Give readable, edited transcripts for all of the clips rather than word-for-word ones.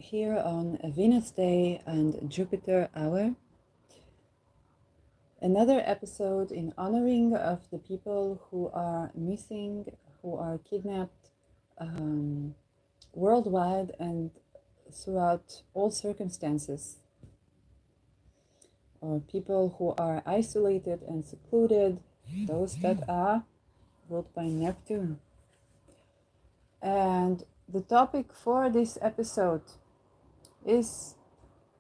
here on a Venus Day and Jupiter Hour. Another episode in honoring of the people who are missing, who are kidnapped worldwide and throughout all circumstances, or people who are isolated and secluded, those that are ruled by Neptune. And the topic for this episode is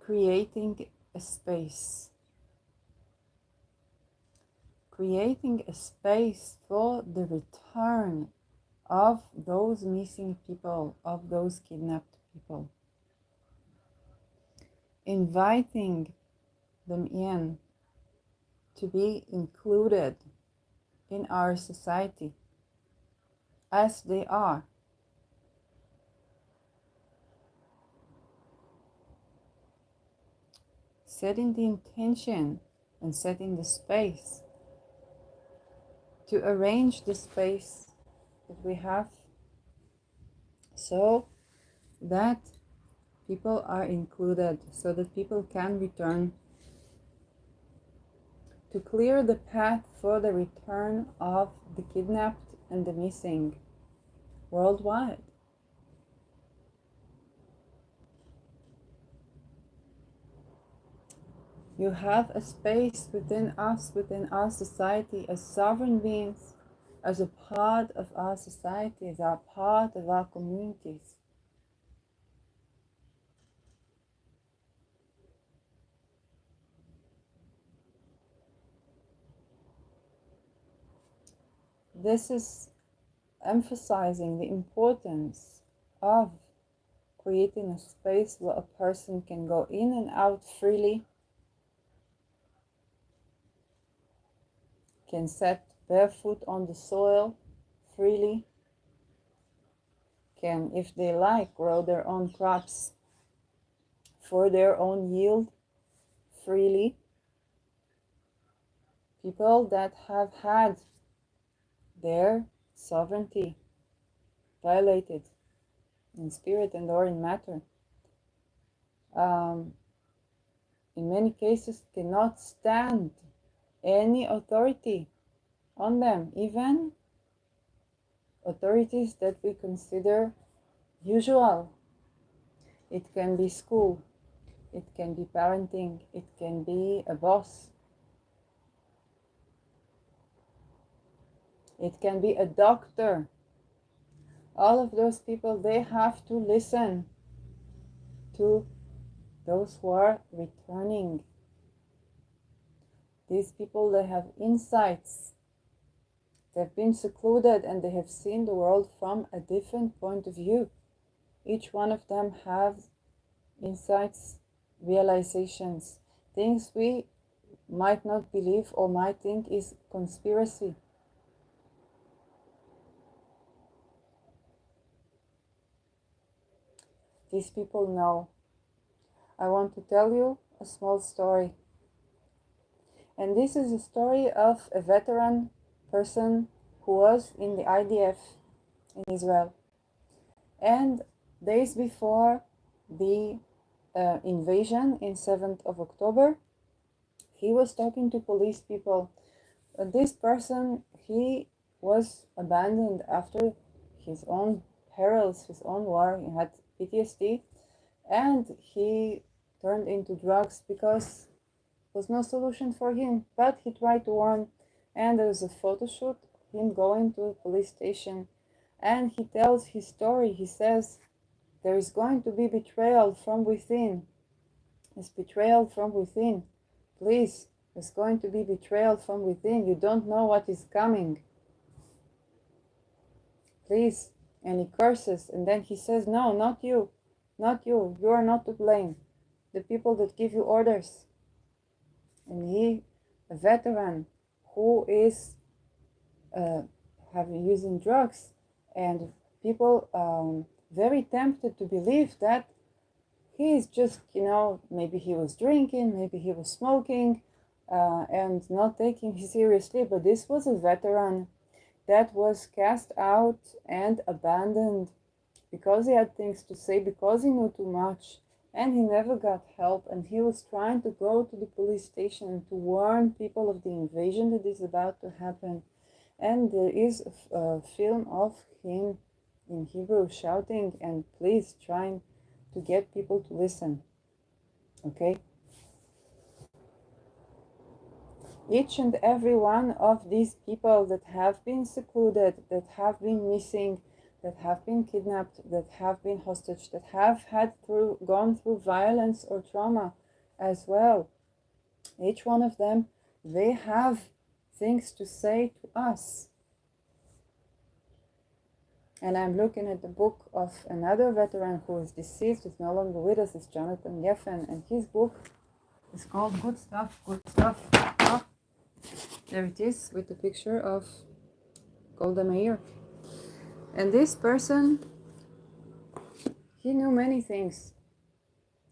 creating a space. Creating a space for the return of those missing people, of those kidnapped people. Inviting them in to be included in our society as they are. Setting the intention and setting the space to arrange the space that we have so that people are included, so that people can return, to clear the path for the return of the kidnapped and the missing worldwide. You have a space within us, within our society, as sovereign beings, as a part of our society, as a part of our communities. This is emphasizing the importance of creating a space where a person can go in and out freely, can set barefoot on the soil freely, can, if they like, grow their own crops for their own yield freely. People that have had their sovereignty violated in spirit and or in matter, in many cases cannot stand any authority on them, even authorities that we consider usual. It can be school, it can be parenting, it can be a boss, it can be a doctor. All of those people, they have to listen to those who are returning. These people, they have insights. They've been secluded and they have seen the world from a different point of view. Each one of them has insights, realizations, things we might not believe or might think is conspiracy. These people know. I want to tell you a small story. And this is a story of a veteran person who was in the IDF in Israel. And days before the invasion in 7th of October, he was talking to police people. This person, he was abandoned after his own perils, his own war. He had PTSD, and he turned into drugs because there was no solution for him. But he tried to warn, and there was a photo shoot, him going to a police station, and he tells his story. He says, there is going to be betrayal from within. It's betrayal from within. Please, there's going to be betrayal from within. You don't know what is coming. Please. And he curses, and then he says, no, not you, you are not to blame, the people that give you orders. And he, a veteran who is using drugs, and people very tempted to believe that he is just, maybe he was drinking, maybe he was smoking, and not taking it seriously. But this was a veteran that was cast out and abandoned because he had things to say, because he knew too much, and he never got help, and he was trying to go to the police station and to warn people of the invasion that is about to happen. And there is a film of him in Hebrew shouting and please trying to get people to listen. Okay? Each and every one of these people that have been secluded, that have been missing, that have been kidnapped, that have been hostage, that have gone through violence or trauma as well, each one of them, they have things to say to us. And I'm looking at the book of another veteran who is deceased, is no longer with us, is Jonathan Geffen, and his book is called Good Stuff, Good Stuff. Oh, there it is, with the picture of Golda Meir. And this person, he knew many things.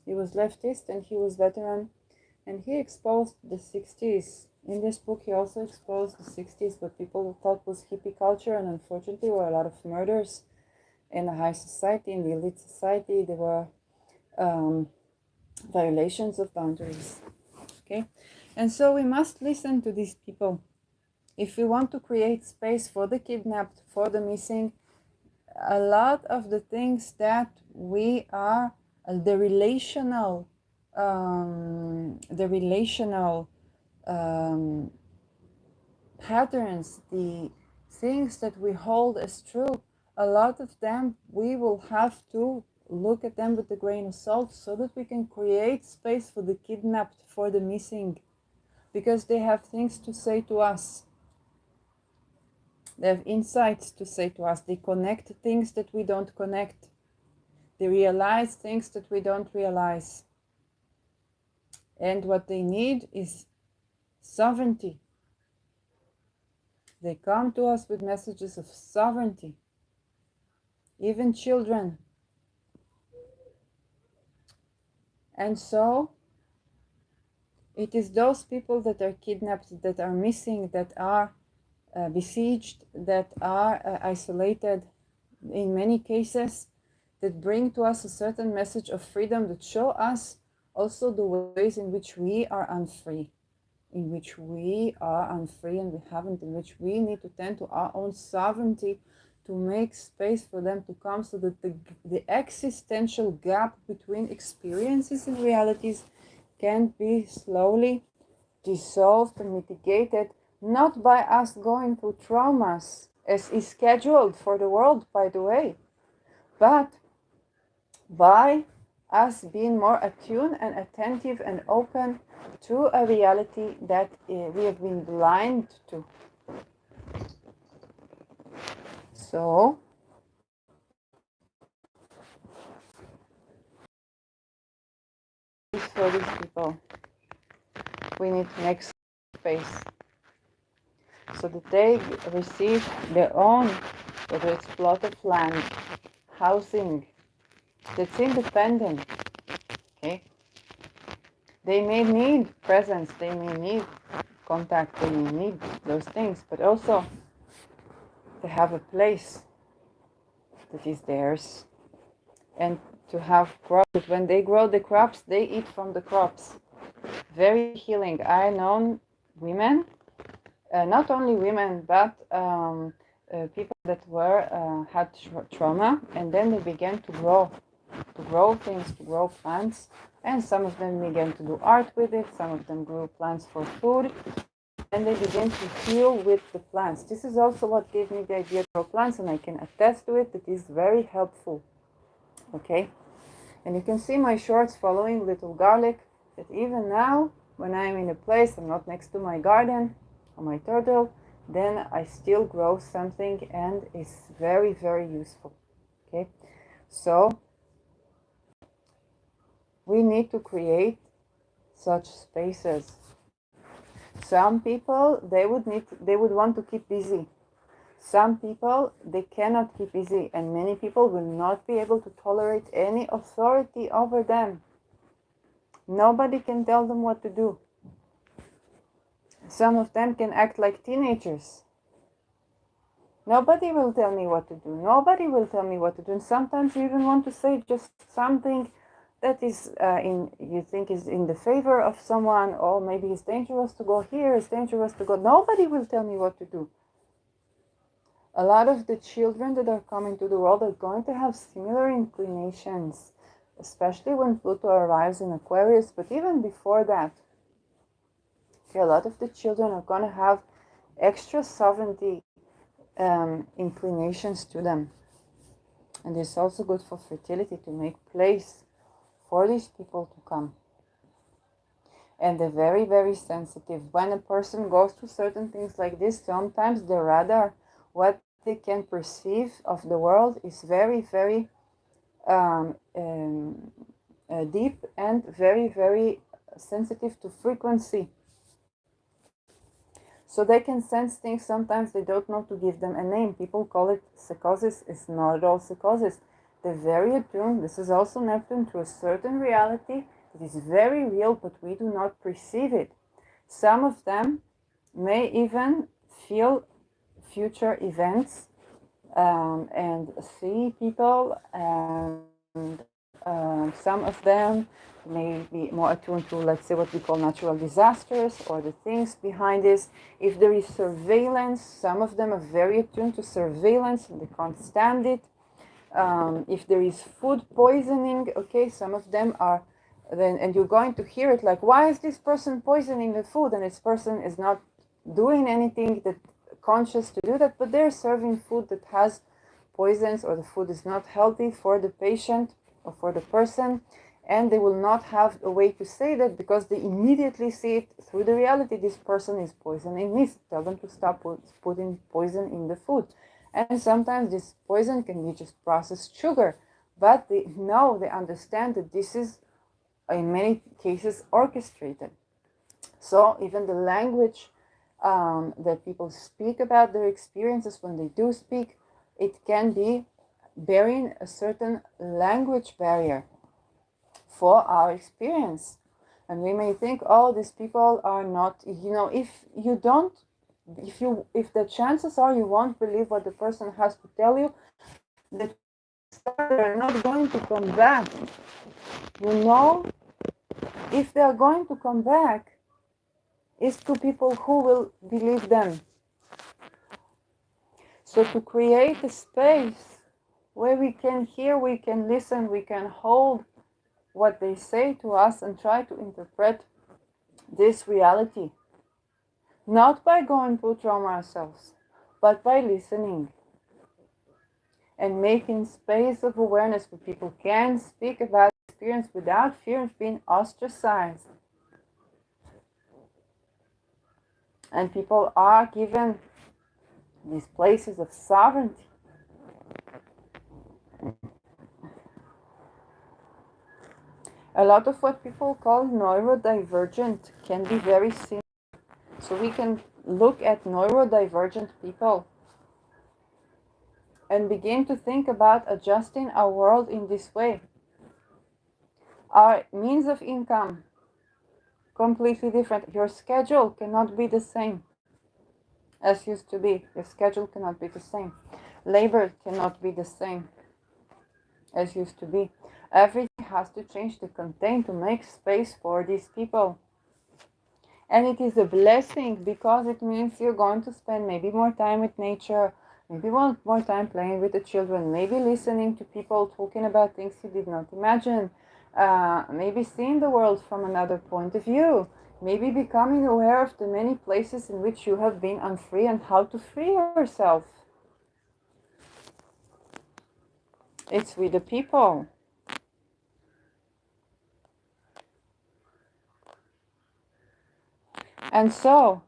He was leftist and he was veteran, and he exposed the 60s. In this book, he also exposed the 60s, what people thought was hippie culture, and unfortunately were a lot of murders in the high society, in the elite society. There were violations of boundaries. Okay, and so we must listen to these people. If we want to create space for the kidnapped, for the missing, a lot of the things that we are, the relational patterns, the things that we hold as true, a lot of them we will have to look at them with a grain of salt so that we can create space for the kidnapped, for the missing, because they have things to say to us. They have insights to say to us. They connect things that we don't connect. They realize things that we don't realize. And what they need is sovereignty. They come to us with messages of sovereignty. Even children. And so, it is those people that are kidnapped, that are missing, that are besieged, that are isolated in many cases, that bring to us a certain message of freedom, that show us also the ways in which we are unfree, and we haven't, in which we need to tend to our own sovereignty to make space for them to come, so that the existential gap between experiences and realities can be slowly dissolved and mitigated, not by us going through traumas, as is scheduled for the world, by the way, but by us being more attuned and attentive and open to a reality that we have been blind to. So, for these people, we need to make space so that they receive their own, whether it's plot of land, housing, that's independent. Okay? They may need presence, they may need contact, they may need those things, but also to have a place that is theirs, and to have crops. When they grow the crops, they eat from the crops. Very healing. I know women, not only women, but people that had trauma, and then they began to grow things, to grow plants, and some of them began to do art with it. Some of them grew plants for food, and they began to heal with the plants. This is also what gave me the idea to grow plants, and I can attest to it. It is very helpful. Okay, and you can see my shorts following Little Garlic, that even now, when I'm in a place, I'm not next to my garden or my turtle, then I still grow something, and it's very, very useful. Okay, so we need to create such spaces. Some people, they would want to keep busy. Some people, they cannot keep busy, and many people will not be able to tolerate any authority over them. Nobody can tell them what to do. Some of them can act like teenagers. Nobody will tell me what to do. Nobody will tell me what to do. And sometimes you even want to say just something that is you think is in the favor of someone, or maybe it's dangerous to go here, it's dangerous to go. Nobody will tell me what to do. A lot of the children that are coming to the world are going to have similar inclinations, especially when Pluto arrives in Aquarius, but even before that. Okay, a lot of the children are going to have extra sovereignty inclinations to them. And it's also good for fertility to make place for these people to come. And they're very, very sensitive. When a person goes through certain things like this, sometimes the radar, what they can perceive of the world, is very, very deep and very, very sensitive to frequency. So they can sense things, sometimes they don't know to give them a name. People call it psychosis. It's not at all psychosis. They're very attuned. This is also Neptune to a certain reality that is very real, but we do not perceive it. Some of them may even feel future events and see people, and some of them may be more attuned to, let's say, what we call natural disasters or the things behind this. If there is surveillance, some of them are very attuned to surveillance and they can't stand it. If there is food poisoning, okay, some of them are then, and you're going to hear it like, why is this person poisoning the food? And this person is not doing anything that conscious to do that, but they're serving food that has poisons, or the food is not healthy for the patient or for the person, and they will not have a way to say that because they immediately see it through the reality. This person is poisoning me. Tell them to stop putting poison in the food. And sometimes this poison can be just processed sugar, but they know, they understand that this is in many cases orchestrated. So even the language that people speak about their experiences, when they do speak, it can be bearing a certain language barrier for our experience. And we may think, oh, these people are not, if you don't, if the chances are you won't believe what the person has to tell you, that they're not going to come back. If they're going to come back, it's to people who will believe them. So to create a space where we can hear, we can listen, we can hold what they say to us and try to interpret this reality. Not by going to trauma ourselves, but by listening and making space of awareness where people can speak about experience without fear of being ostracized. And people are given these places of sovereignty. A lot of what people call neurodivergent can be very similar. So we can look at neurodivergent people and begin to think about adjusting our world in this way. Our means of income, completely different. Your schedule cannot be the same as used to be. Your schedule cannot be the same. Labor cannot be the same as used to be. Everything has to change to contain, to make space for these people. And it is a blessing because it means you're going to spend maybe more time with nature, maybe more time playing with the children, maybe listening to people talking about things you did not imagine, maybe seeing the world from another point of view, maybe becoming aware of the many places in which you have been unfree and how to free yourself. It's with the people. And so,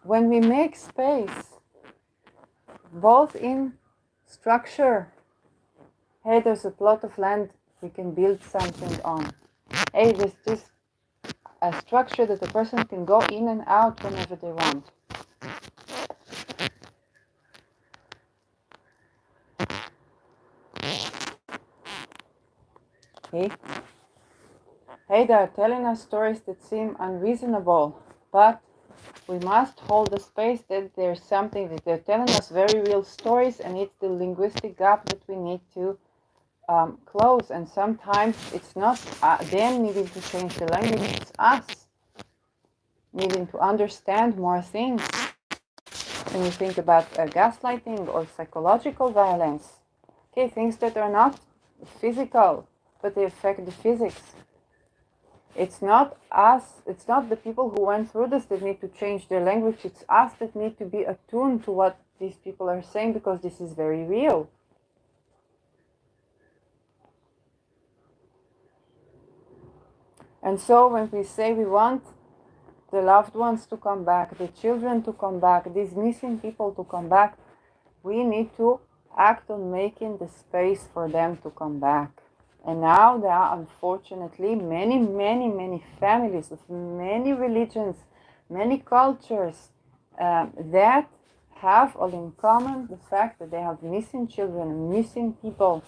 when we make space, both in structure, hey, there's a plot of land we can build something on. Hey, there's just a structure that the person can go in and out whenever they want. Hey, they are telling us stories that seem unreasonable, but We must hold the space that there's something that they're telling us very real stories, and it's the linguistic gap that we need to close. And sometimes it's not them needing to change the language, it's us needing to understand more things. When you think about gaslighting or psychological violence, okay, things that are not physical, but they affect the physics. It's not us, it's not the people who went through this that need to change their language, it's us that need to be attuned to what these people are saying, because this is very real. And so when we say we want the loved ones to come back, the children to come back, these missing people to come back, we need to act on making the space for them to come back. And now there are unfortunately many families of many religions, many cultures that have all in common the fact that they have missing children, missing people.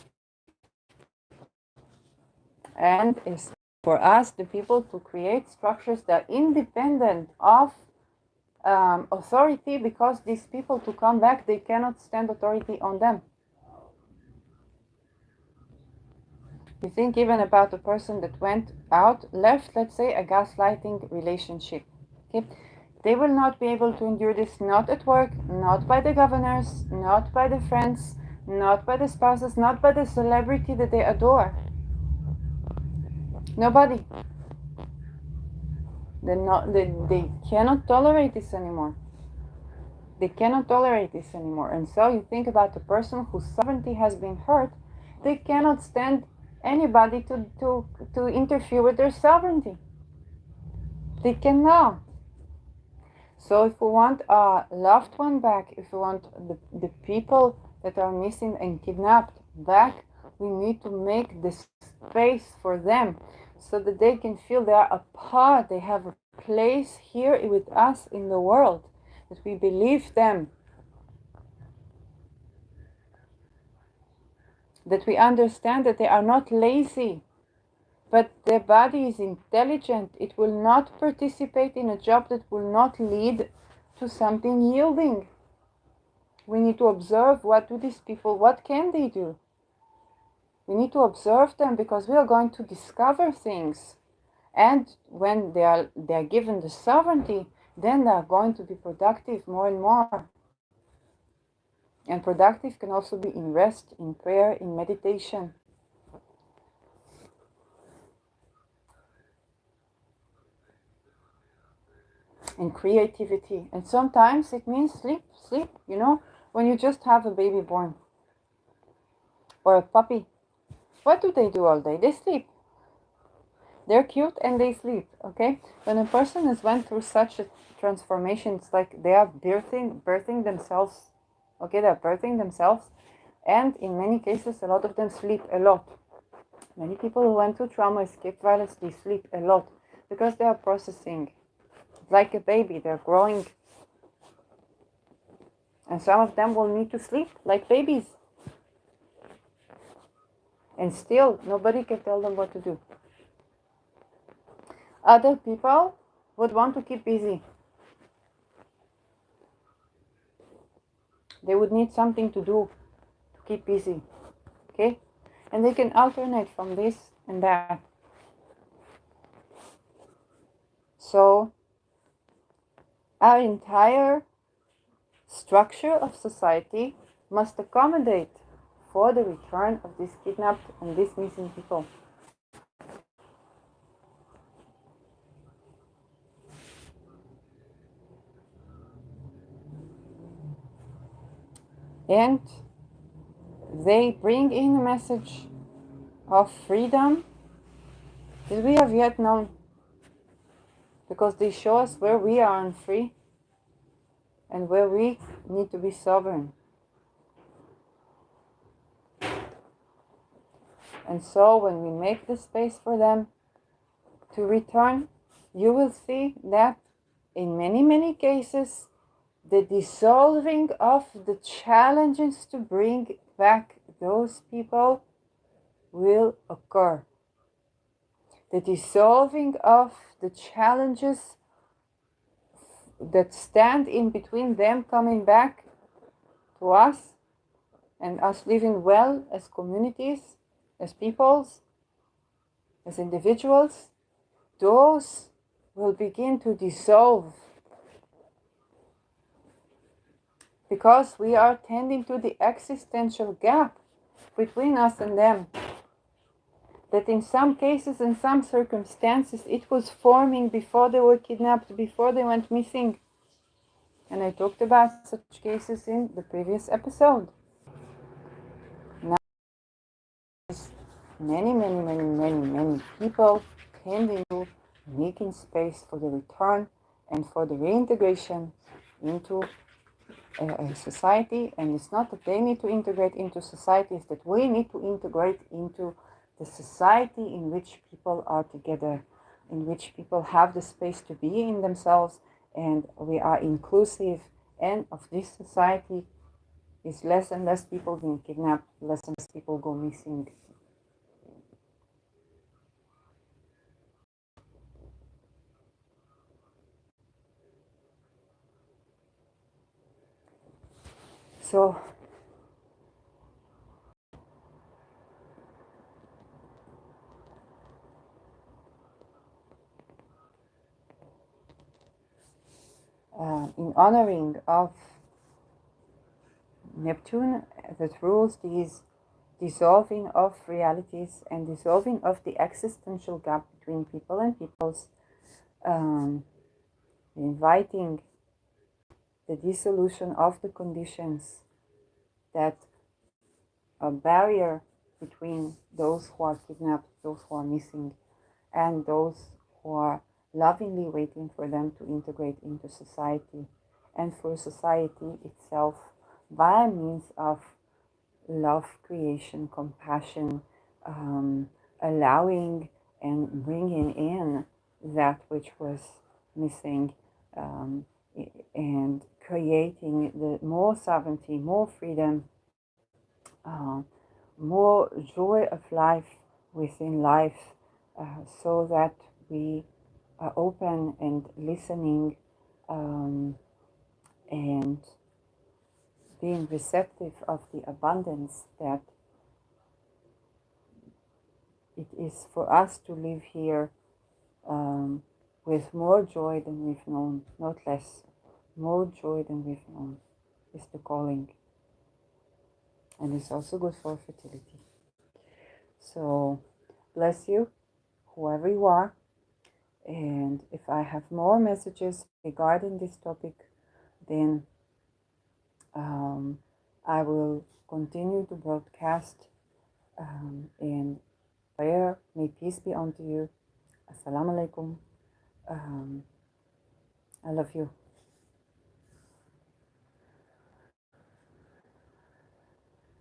And it's for us, the people, to create structures that are independent of authority, because these people, to come back, they cannot stand authority on them. You think even about a person that went out, left, let's say, a gaslighting relationship. Okay? They will not be able to endure this, not at work, not by the governors, not by the friends, not by the spouses, not by the celebrity that they adore. Nobody. They cannot tolerate this anymore. They cannot tolerate this anymore. And so you think about the person whose sovereignty has been hurt, they cannot stand anybody to interfere with their sovereignty. They cannot. So if we want a loved one back, if we want the people that are missing and kidnapped back, we need to make the space for them so that they can feel they are a part, they have a place here with us in the world, that we believe them, that we understand that they are not lazy, but their body is intelligent. It will not participate in a job that will not lead to something yielding. We need to observe, what do these people, what can they do? We need to observe them, because we are going to discover things. And when they are given the sovereignty, then they are going to be productive more and more. And productive can also be in rest, in prayer, in meditation. And creativity. And sometimes it means sleep, you know, when you just have a baby born or a puppy. What do they do all day? They sleep. They're cute and they sleep, okay? When a person has went through such a transformation, it's like they are birthing themselves, okay? They're birthing themselves, and in many cases, a lot of them sleep a lot. Many people who went through trauma, escape violence, they sleep a lot because they are processing. Like a baby, they're growing. And some of them will need to sleep like babies. And still, nobody can tell them what to do. Other people would want to keep busy. They would need something to do to keep busy. Okay? And they can alternate from this and that. So, our entire structure of society must accommodate for the return of these kidnapped and these missing people. And they bring in a message of freedom that we have yet known, because they show us where we are unfree and where we need to be sovereign. And so when we make the space for them to return, you will see that in many cases, the dissolving of the challenges to bring back those people will occur. The dissolving of the challenges that stand in between them coming back to us and us living well as communities, as peoples, as individuals, those will begin to dissolve because we are tending to the existential gap between us and them. That in some cases, in some circumstances, it was forming before they were kidnapped, before they went missing. And I talked about such cases in the previous episode. Now, many people tending to making space for the return and for the reintegration into a society. And it's not that they need to integrate into society, it's that we need to integrate into the society in which people are together, in which people have the space to be in themselves, and we are inclusive. And of this society is less and less people being kidnapped, less and less people go missing. So in honoring of Neptune that rules these dissolving of realities and dissolving of the existential gap between people and peoples, inviting the dissolution of the conditions that a barrier between those who are kidnapped, those who are missing, and those who are lovingly waiting for them to integrate into society and for society itself by means of love, creation, compassion, allowing and bringing in that which was missing, and creating the more sovereignty, more freedom, more joy of life within life, so that we are open and listening, and being receptive of the abundance that it is for us to live here, with more joy than we've known, not less. More joy than we've known is the calling. And it's also good for fertility. So, bless you, whoever you are. And if I have more messages regarding this topic, then I will continue to broadcast, in prayer. May peace be unto you. Assalamu alaikum. I love you.